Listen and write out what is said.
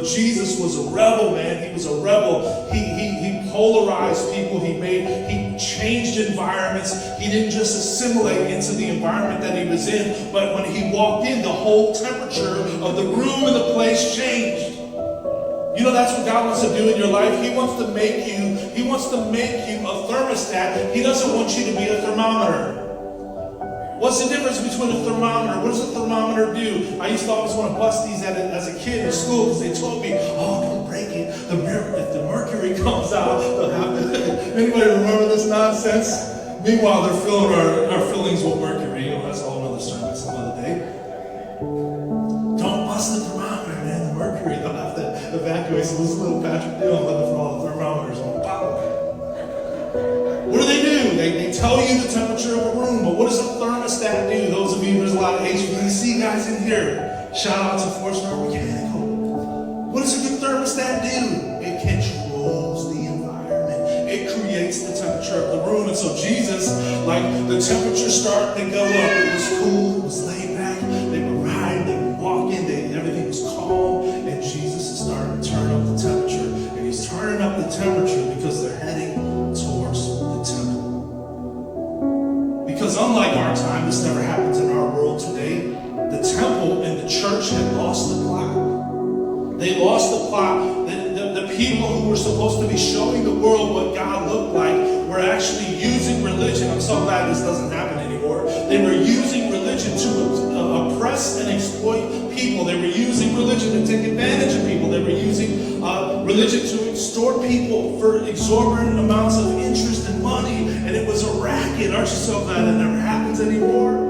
Jesus was a rebel, man. He was a rebel. He polarized people. He changed environments. He didn't just assimilate into the environment that he was in, but when he walked in, the whole temperature of the room and the place changed. You know, that's what God wants to do in your life. He wants to make you a thermostat. He doesn't want you to be a thermometer. What's the difference between a thermometer? What does a thermometer do? I used to always want to bust these as a kid in school because they told me, oh, don't break it. If the mercury comes out, they'll have to. Anybody remember this nonsense? Meanwhile, they're filling our fillings with mercury. You know, that's a whole other sermon some other day. Don't bust the thermometer, man. The mercury, they'll have to evacuate. So this little Patrick Dillon looking for all the thermometers on pop. What do? They tell you the temperature of a room, but what does a thermostat do? Those of you, there's a lot of HVAC guys in here. Shout out to Four Star Mechanical. What does a good thermostat do? It controls the environment. It creates the temperature of the room. And so Jesus, like the temperature started to go up. It was cool, it was laid back. They would ride, they would walk in, everything was calm. And Jesus is starting to turn up the temperature. And he's turning up the temperature because they're heading towards the temple. Because unlike our time, this never happens in our world today, the temple and the church had lost the plot. They lost the plot. The people who were supposed to be showing the world what God looked like were actually using religion. I'm so glad this doesn't happen anymore. They were using religion to oppress and exploit people. They were using religion to take advantage of people. They were using religion to extort people for exorbitant amounts of interest and money. And it was a racket. Aren't you so glad it never happens anymore?